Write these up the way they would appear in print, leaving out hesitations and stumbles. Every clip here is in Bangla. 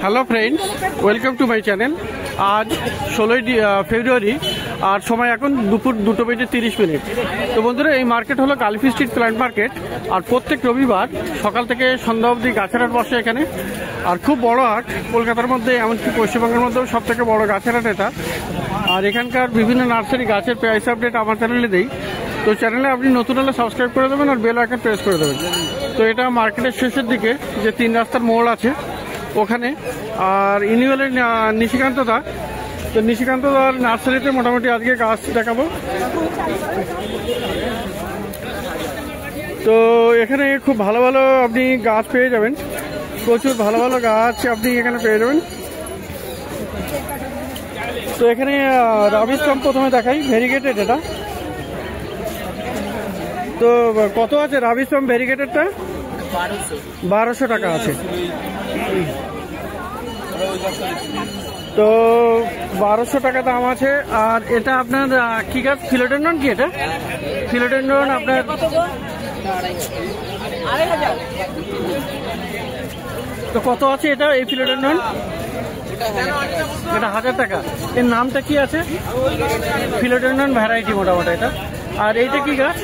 Hello friends, welcome to my channel. আজ 16ই ফেব্রুয়ারি আর সময় এখন দুপুর 2:30। তো বন্ধুরা, এই মার্কেট হলো গালফি স্ট্রিট প্ল্যান্ট মার্কেট। আর প্রত্যেক রবিবার সকাল থেকে সন্ধ্যা অবধি গাছের হাট বসে এখানে। আর খুব বড় হাট, কলকাতার মধ্যে এমনকি পশ্চিমবঙ্গের মধ্যেও সব থেকে বড় গাছের হাট এটা। আর এখানকার বিভিন্ন নার্সারি গাছের প্রাইস আপডেট আমার চ্যানেলে দেই। তো চ্যানেলে আপনি নতুন হলে সাবস্ক্রাইব করে দেবেন আর বেল আইকন প্রেস করে দেবেন। তো এটা মার্কেটের শেষের দিকে যে 3 রাস্তার মোড় আছে ওখানে। আর ইনি হলেন নিশিকান্ত দা। তো নিশিকান্ত দার নার্সারিতে মোটামুটি আজকে গাছ দেখাবো। তো এখানে খুব ভালো ভালো আপনি গাছ পেয়ে যাবেন, প্রচুর ভালো ভালো গাছ আপনি এখানে পেয়ে যাবেন। তো এখানে রাবি স্টাম্প প্রথমে দেখাই, ভেরিগেটেড এটা। তো কত আছে রাবি স্টাম্প ভেরিগেটেডটা? 1200 টাকা আছে। তো 1200 টাকা দাম আছে। আর এটা আপনার কি গাছ? ফিলোডেন্ড্রন কি এটা? ফিলোডেন্ড্রন আপনার তো কত আছে এটা? এই ফিলোডেন্ড্রন এটা 1000 টাকা। এর নামটা কি আছে? ফিলোডেন্ড্রন ভ্যারাইটি মোটামুটি এটা। আর এইটা কি গাছ?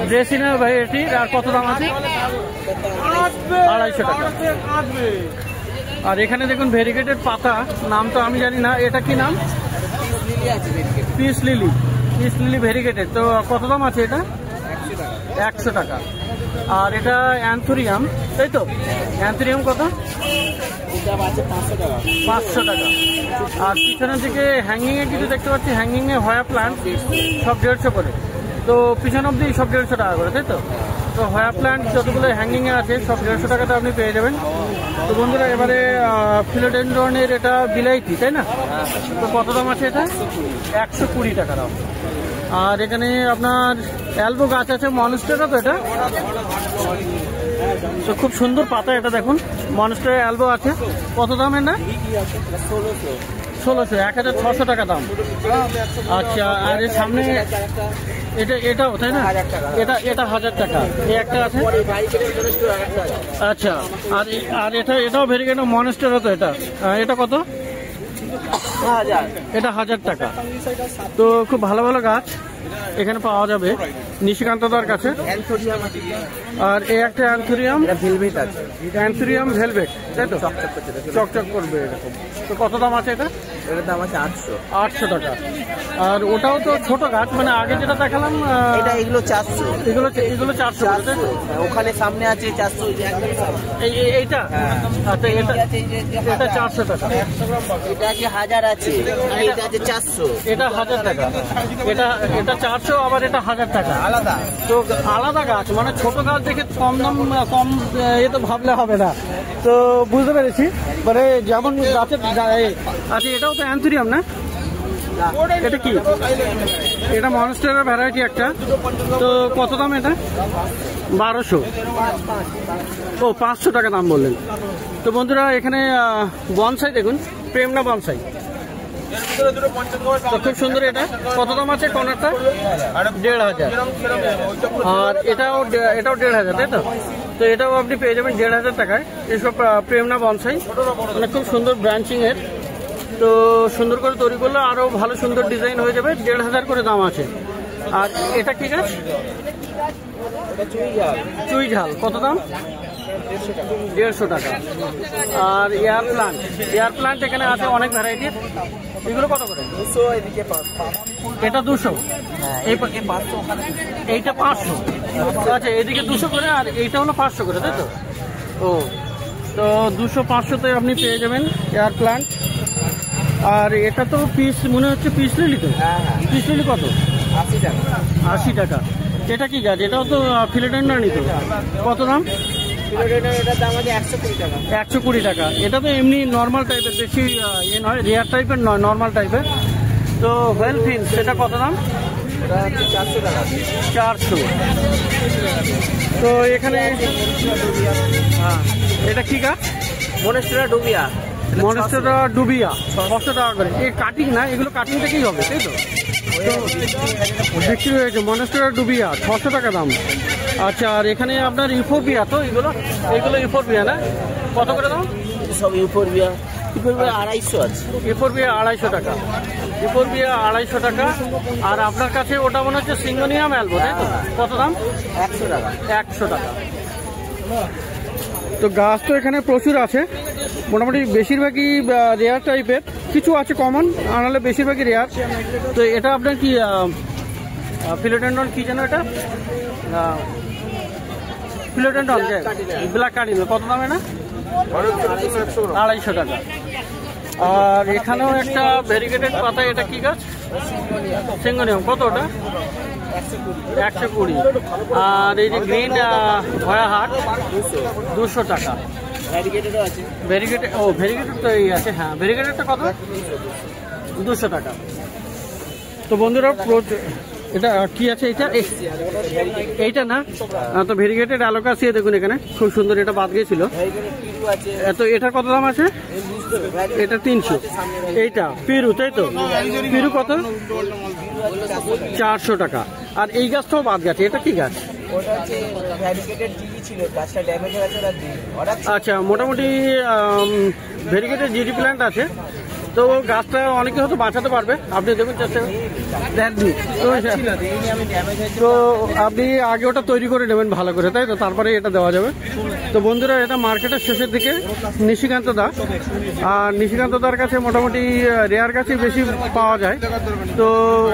ড্রেসিনার ভ্যারাইটি। আর কত দাম আছে? 250 টাকা। আর এখানে দেখুন ভেরিগেটেড পাতা, নাম তো আমি জানি না, এটা কি নাম? Peace lily. Peace lily variegated. তো কত দাম আছে এটা? 100 টাকা। আর এটা অ্যান্থোরিয়াম, তাই তো? অ্যান্থোরিয়াম কত? 500 টাকা। আর পিছনের দিকে হ্যাঙ্গিংয়ে কিছু দেখতে পাচ্ছি, হ্যাঙ্গিংয়ে হয়া প্ল্যান্ট সব 150 করে। তো পিছন অব্দি সব 150 টাকা করে, তাই তো? তো হয়া প্ল্যান্ট যতগুলো হ্যাঙ্গিংয়ে আছে সব 150 টাকাতে আপনি পেয়ে যাবেন। তো বন্ধুরা, এবারে ফিলোডেন্ড্রনের এটা বিলাইতি, তাই না? তো কত দাম আছে এটা? 120 টাকা দাম। আর এখানে আপনার অ্যালবো গাছ আছে, মনস্টেরা তো এটা। তো খুব সুন্দর পাতা এটা, দেখুন মনস্টেরা অ্যালবো আছে। কত দামের? না 1600, 1600 টাকা দাম। আচ্ছা, আর এর সামনে এটাও তাই না? এটা 1000 টাকা। এই একটা আছে। আচ্ছা, আর এটাও ভেরিগেট মনস্টেরা তো এটা। এটা কত? এটা 1000 টাকা। তো খুব ভালো ভালো গাছ এখানে পাওয়া যাবে নিশিকান্তদার কাছে। আর এই একটা অ্যান্থোরিয়াম ভেলভেট আছে, অ্যান্থোরিয়াম ভেলভেট, তাই তো? চকচক করবে এরকম। তো কত দাম আছে এটা? এটার দাম আছে 800 টাকা। আর ওটাও তো ছোট গাছ, মানে আগে যেটা দেখালাম এগুলো 400। এগুলো 400, তাই তো? ওখানে সামনে আছে 400। এইটা? আচ্ছা, এটা 400 টাকা। এটা কি 1000 আছে, এটা আছে 400। এটা 1000 টাকা। এটা 400, আবার এটা 1000 টাকা আলাদা। তো আলাদা গাছ, মানে ছোট গাছ দেখে কম দাম কম এ তো ভাবলে হবে না। তো বুঝতে পেরেছি, মানে যেমন গাছের। আচ্ছা, এটাও তো অ্যান্থোরিয়াম না? এটা কি? এটা মনস্টেরা ভ্যারাইটি একটা। তো কত দাম এটা? 1200। ও 500 টাকা দাম বললেন। তো বন্ধুরা, এখানে বনসাই দেখুন, প্রেমনা বনসাই। খুব সুন্দর। এটা কত দাম আছে? কর্নারটা 1500। আর এটাও 1500, তাই তো? তো এটাও আপনি পেয়ে যাবেন 1500 টাকায়। এসব প্রেমনা বনসাই, মানে খুব সুন্দর ব্রাঞ্চিং এর। তো সুন্দর করে তৈরি করলে আরো ভালো সুন্দর ডিজাইন হয়ে যাবে। 1500 করে দাম আছে। আর এটা কি গাছ? চুই ঝাল। কত দাম? 150 টাকা। আর এয়ার প্লান্ট এখানে আছে অনেক ভ্যারাইটির। এগুলো কত করে? 200। এদিকে এটা 200। এইটা 500। আচ্ছা, এদিকে 200 করে আর এইটা হলো 500 করে, তাই তো? ও, তো 200 500-তে আপনি পেয়ে যাবেন এয়ার প্লান্ট। আর এটা তো পিস মনে হচ্ছে, পিস লিলি তো? পিস লিলি কত? 80 টাকা। 80 টাকা। এটা কি গাছ? এটাও তো ফিলোডেন্ড্রনই তো? কত দাম? এটার দাম আছে 120 টাকা। 120 টাকা। এটা তো এমনি নর্মাল টাইপের, বেশি ইয়ে নয়, রেয়ার টাইপের নয়, নর্মাল টাইপের। তো ওয়েল ফিন, সেটা কত দাম? 400 টাকা। 400। তো এখানে এটা কি গাছ? মনস্টেরা ডুবিয়া। মনস্টেরা ডুবিয়া 600 টাকা করে। এই কাটিং না? এগুলো কাটিংটা কি হবে, তাই তো? বিক্রি হয়েছে মনস্টেরা ডুবিয়া 600 টাকা দাম। আচ্ছা, আর এখানে আপনার ইউফোরবিয়া তো এগুলো ইউফোরবিয়া না? কত করে দাম? সব ইউফোরবিয়া 250 আছে। ইউফোরবিয়া 250 টাকা, ইউফোরবিয়া 250 টাকা। আর আপনার কাছে ওটা মনে হচ্ছে সিঙ্গোনিয়াম অ্যালবো, তাই তো? কত দাম? 100 টাকা। 100 টাকা। তো গাছ তো এখানে প্রচুর আছে, মোটামুটি বেশিরভাগই রেয়ার টাইপের, কিছু আছে কমন, আর নাহলে বেশিরভাগই রেয়ার। তো এটা আপনার কি ফিলোডেন্ড্রন কি যেন এটা? ফিলোডেন্ড্রন ব্ল্যাক কার্ডিনাল, কত দামে না? 250 টাকা। আর এখানেও একটা ভেরিগেটেড পাতা, এটা কি গাছ? সিঙ্গোনিয়াম, কত ওটা? 120। আর এই যে গ্রিন ভয়া হাট 200 টাকা। ভেরিগেটেড, ও ভেরিগেটেড তো এই আছে, হ্যাঁ ভেরিগেটেডটা কত? 200 টাকা। তো বন্ধুরা এটা কি আছে? এইটা না? তো ভেরিগেটেড অ্যালোকাসিয়া দেখুন এখানে খুব সুন্দর, এটা বাদ গিয়েছিল। তো এটার কত দাম আছে? এটা 300। এইটা পিরু, তাই তো? পিরু কত? 400 টাকা। আর এই গাছটাও বাদ গেছে, এটা কি গাছ? আচ্ছা, মোটামুটি ভেরিগেটেড জিডি প্ল্যান্ট আছে, তো গাছটা অনেকে হয়তো বাঁচাতে পারবে। আপনি দেখুন চেষ্টা দেননি তো আপনি আগে ওটা তৈরি করে নেবেন ভালো করে, তাই তো? তারপরে এটা দেওয়া যাবে। তো বন্ধুরা, এটা মার্কেটের শেষের দিকে নিশিকান্ত দা, আর নিশিকান্ত দার কাছে মোটামুটি রেয়ার গাছই বেশি পাওয়া যায়। তো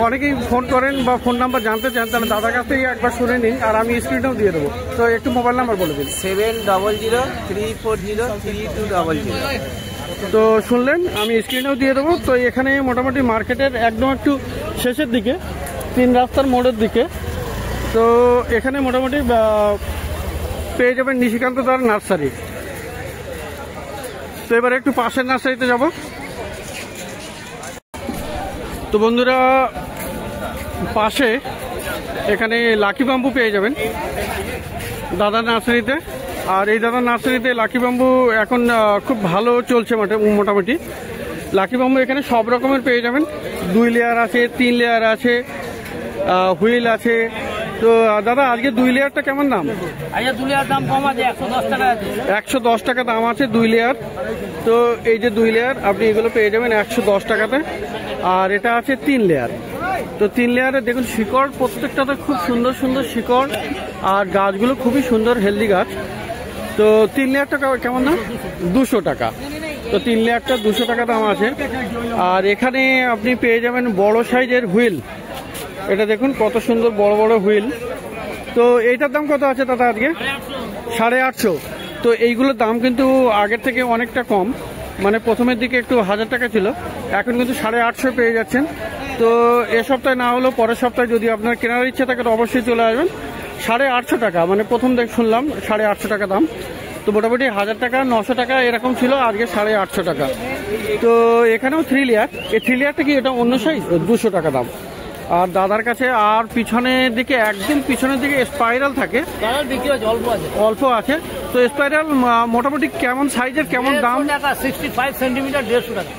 অনেকেই ফোন করেন বা ফোন নাম্বার জানতে চান, তাহলে দাদার কাছ থেকে একবার শুনে নিন, আর আমি স্ক্রিনেও দিয়ে দেবো। তো একটু মোবাইল নাম্বার বলে দিন। 7003403200। তো শুনলেন, আমি স্ক্রিনেও দিয়ে দেবো। তো এখানে মোটামুটি মার্কেটের একদম একটু শেষের দিকে, 3 রাস্তার মোড়ের দিকে। তো এখানে মোটামুটি পেয়ে যাবেন নিশিকান্ত দার নার্সারি। তো এবার একটু পাশের নার্সারিতে যাব। তো বন্ধুরা, পাশে এখানে লাকি বাম্বু পেয়ে যাবেন দাদার নার্সারিতে। আর এই দাদার নার্সারিতে লাকি বাম্বু এখন খুব ভালো চলছে মোটামুটি। লাকি বাম্বু এখানে সব রকমের পেয়ে যাবেন, 2 লেয়ার আছে, 3 লেয়ার আছে, হুইল আছে। তো দাদা, আজকে 2 লেয়ারটা কেমন দাম? আচ্ছা, 2 লেয়ার দাম কম আছে, 110 টাকা আছে। 110 টাকা দাম আছে 2 লেয়ার। তো এই যে 2 লেয়ার আপনি এগুলো পেয়ে যাবেন 110 টাকাতে। আর এটা আছে 3 লেয়ার। তো 3 লেয়ারে দেখুন শিকড়, প্রত্যেকটাতে খুব সুন্দর সুন্দর শিকড়, আর গাছগুলো খুবই সুন্দর হেলদি গাছ। তো 3 লেয়ারটা কেমন দাম? 200 টাকা। তো 3 লেয়ারটা 200 টাকা দাম আছে। আর এখানে আপনি পেয়ে যাবেন বড় সাইজের হুইল, এটা দেখুন কত সুন্দর বড় বড় হুইল। তো এইটার দাম কত আছে দাদা আজকে? 850। তো এইগুলোর দাম কিন্তু আগের থেকে অনেকটা কম, মানে প্রথমের দিকে একটু 1000 টাকা ছিল, এখন কিন্তু 850 পেয়ে যাচ্ছেন। তো এ সপ্তাহে না হলেও পরের সপ্তাহে যদি আপনার কেনার ইচ্ছা থাকে তো অবশ্যই চলে আসবেন। 850 টাকা, মানে প্রথম শুনলাম 850 টাকা দাম। তো মোটামুটি 1000 টাকা 900 টাকা এরকম ছিল, আজকে 850 টাকা। তো এখানেও 3 লেয়ার, এই 3 লেয়ারটা কি এটা অন্য সাইজ? 200 টাকা দাম। আর দাদার কাছে আর পিছনের দিকে, একদম পিছনের দিকে স্পাইরাল থাকে, অল্প আছে। তো স্পাইরাল মোটামুটি কেমন সাইজের, কেমন দাম? 65 সেন্টিমিটার 150 টাকা।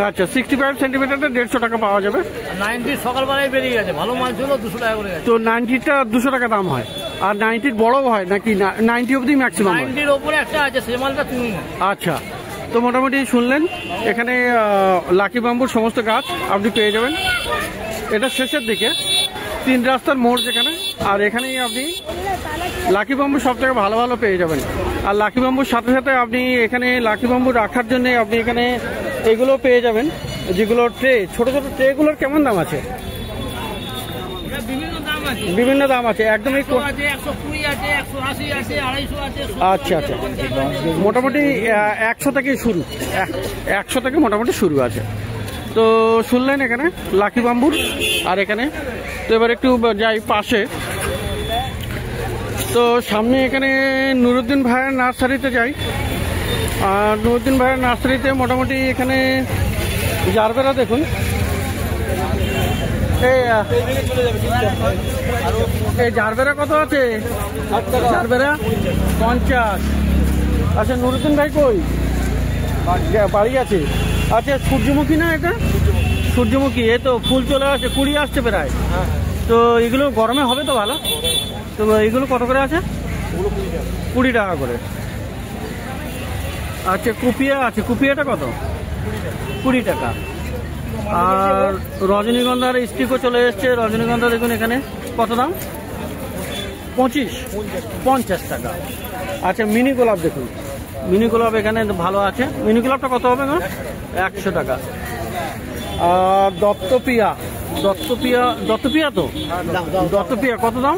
আচ্ছা, 65 সেন্টিমিটারটা 150 টাকা পাওয়া যাবে। 90 সকালবেলায় বেরিয়ে গেছে, ভালো মাল ছিল 200 টাকা করে গেছে। তো 90টা 200 টাকা দাম হয়, আর 90 বড়ও হয় নাকি? 90 অবধি ম্যাক্সিমাম? 90 ওপরে একটা আছে, সেই মালটা তুমি না। আচ্ছা, তো মোটামুটি শুনলেন, এখানে লাকি বাম্বুর সমস্ত গাছ আপনি পেয়ে যাবেন। এটা শেষের দিকে 3 রাস্তার মোড় যেখানে, আর এখানেই আপনি লাকি বাম্বু সব থেকে ভালো ভালো পেয়ে যাবেন। আর লাকি বাম্বুর সাথে সাথে আপনি এখানে লাকি বাম্বু রাখার জন্য আপনি এখানে এগুলো পেয়ে যাবেন, যেগুলো ট্রে, ছোট ছোট ট্রেগুলোর কেমন দাম আছে? বিভিন্ন দাম আছে, একদম। আচ্ছা আচ্ছা, মোটামুটি 100 থেকে শুরু, 100 থেকে মোটামুটি শুরু আছে। তো শুনলেন এখানে লাকি বাম্বুর। আর এখানে তো এবার একটু যাই পাশে। তো সামনে এখানে নুরুদ্দিন ভাইয়ের নার্সারিতে যাই। আর নুরুদ্দিন ভাইয়ের নার্সারিতে মোটামুটি এখানে জারবেরা দেখুন, এই জারবেরা কত আছে? জারবেরা 50। আচ্ছা, নুরুদ্দিন ভাই কই? বাড়ি আছে। আচ্ছা, সূর্যমুখী না এটা? সূর্যমুখী, এ তো ফুল চলে আসছে, কুড়ি আসছে প্রায়। তো এগুলো গরমে হবে তো ভালো? তো এইগুলো কত করে আছে? 20 টাকা করে। আচ্ছা কুপিয়া আছে, কুপিয়াটা কত? 20 টাকা। আর রজনীগন্ধার স্টিকও চলে এসছে। রজনীগন্ধা দেখুন এখানে কত দাম? 50 টাকা। আচ্ছা মিনি গোলাপ দেখুন, মিনি গোলাপ এখানে ভালো আছে। মিনি গোলাপটা কত হবে না? 100 টাকা। আর দত্তপিয়া তো দত্তপিয়া কত দাম?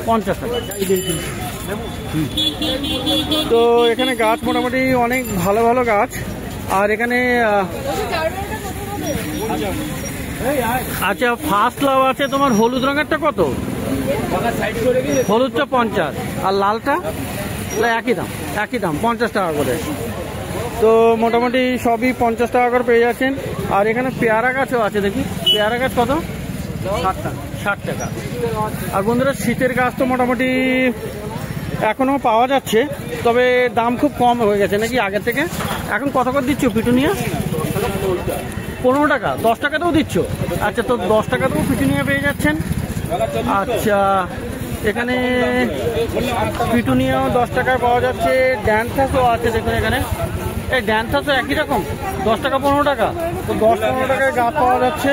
50 টাকা। তো এখানে গাছ মোটামুটি অনেক ভালো ভালো গাছ। আর এখানে আচ্ছা ফার্স্ট লাভ আছে তোমার। হলুদ রঙেরটা কত? হলুদটা 50 আর লালটা একই দাম 50 টাকা করে। তো মোটামুটি সবই 50 টাকা করে পেয়ে যাচ্ছেন। আর এখানে পেয়ারা গাছও আছে, দেখি পেয়ারা গাছ কত? 60 টাকা। আর বন্ধুরা শীতের গাছ তো মোটামুটি এখনো পাওয়া যাচ্ছে, তবে দাম খুব কম হয়ে গেছে নাকি আগের থেকে। এখন কত করে দিচ্ছ পিটুনিয়া? 15 টাকা। 10 টাকাতেও দিচ্ছ? আচ্ছা তো 10 টাকাতেও পিটুনিয়া পেয়ে যাচ্ছেন। আচ্ছা এখানে পিটুনিয়াও 10 টাকায় পাওয়া যাচ্ছে। ড্যান্থাসও আছে দেখুন এখানে। এই ড্যান্থাসও একই রকম 10 টাকা 15 টাকা। তো 10-15 টাকায় গাছ পাওয়া যাচ্ছে।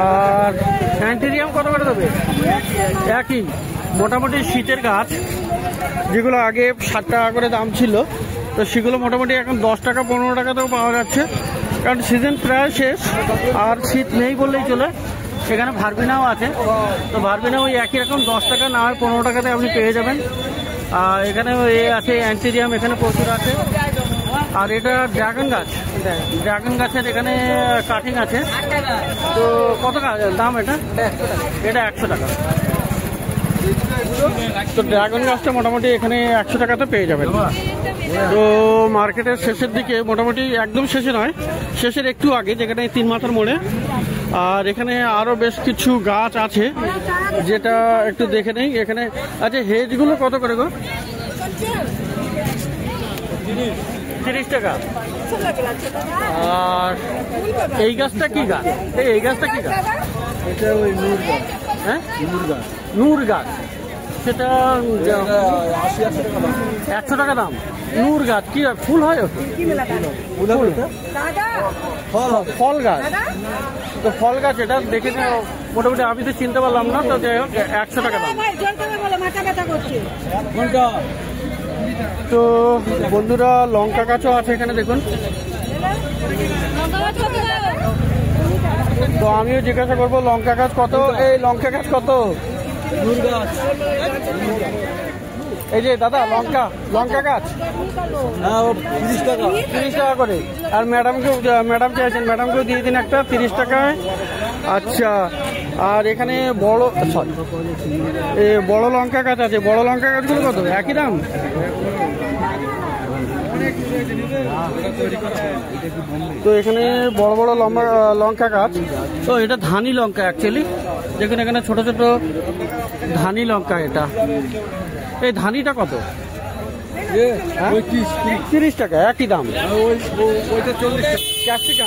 আর অ্যান্টেরিয়াম কত করে দেবে? একই। মোটামুটি শীতের গাছ যেগুলো আগে 60 টাকা করে দাম ছিল, তো সেগুলো মোটামুটি এখন 10 টাকা 15 টাকাতেও পাওয়া যাচ্ছে, কারণ সিজন প্রায় শেষ আর শীত নেই বললেই চলে। এখানে ভারবিনাও আছে, তো ভারবিনা ওই একই রকম 10 টাকা না হয় 15 টাকাতে আপনি পেয়ে যাবেন। আর এখানে আছে অ্যান্টেরিয়াম, এখানে প্রচুর আছে। আর এটা ড্রাগন গাছের এখানে কাটিং আছে। তো কত দাম এটা? 100 টাকা। তো ড্রাগন গাছটা মোটামুটি এখানে 100 টাকাতে পেয়ে যাবেন। তো মার্কেটের শেষের দিকে, মোটামুটি একদম শেষে নয়, শেষের একটু আগে, যেখানে 3 মাথার মোড়ে। আর এখানে আরো বেশ কিছু গাছ আছে, যেটা একটু দেখে নেই এখানে। আচ্ছা হেজগুলো কত করে গো? 30 টাকা। আর এই গাছটা কি গাছ? এই গাছটা কি গাছ? এটা ওই নূর গাছ। হ্যাঁ নূর গাছ, সেটা 100 টাকা দাম। নূর গাছ কি ফুল হয়? ফল গাছ। তো ফল গাছ এটা দেখে মোটামুটি আমি তো চিনতে পারলাম না, তো যাই হোক 100 টাকা দাম। তো বন্ধুরা লঙ্কা গাছও আছে এখানে দেখুন। তো আমিও জিজ্ঞাসা করবো লঙ্কা গাছ কত? এই লঙ্কা গাছ কত? এই যে দাদা লঙ্কা গাছ 30 টাকা করে। আর ম্যাডাম চাইছেন, ম্যাডামকেও দিয়ে দিন একটা 30 টাকায়। আচ্ছা আর এখানে বড় লঙ্কা গাছ আছে। বড় লঙ্কা গাছগুলো কত? একই দাম? তো এখানে বড় বড় লঙ্কা গাছ। তো এটা ধানি লঙ্কা অ্যাকচুয়ালি, যেখানে এখানে ছোট ছোট ধানি লঙ্কা। এটা এই ধানিটা কত? 30 টাকা, একই দাম। ওইটা 40 টাকা।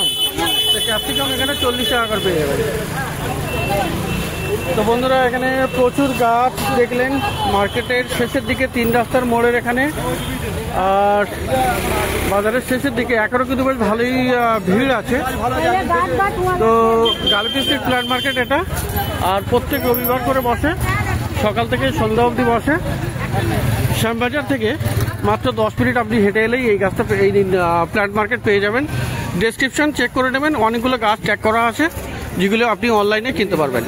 ক্যাপসিকাম এখানে 40 টাকা করে পেয়ে যাবেন। তো বন্ধুরা এখানে প্রচুর গাছ দেখলেন মার্কেটের শেষের দিকে, 3 রাস্তার মোড়ের এখানে। আর বাজারের শেষের দিকে এখনো কিন্তু বেশ ভালোই ভিড় আছে। তো গালিফি স্ট্রিট প্ল্যান্ট মার্কেট এটা। আর প্রত্যেক রবিবার করে বসে, সকাল থেকে সন্ধ্যা অবধি বসে। শ্যামবাজার থেকে মাত্র 10 মিনিট আপনি হেঁটে এলেই এই গাছটা, এই প্ল্যান্ট মার্কেট পেয়ে যাবেন। ডেসক্রিপশন চেক করে নেবেন, অনেকগুলো গাছ ট্যাগ করা আছে যেগুলো আপনি অনলাইনে কিনতে পারবেন।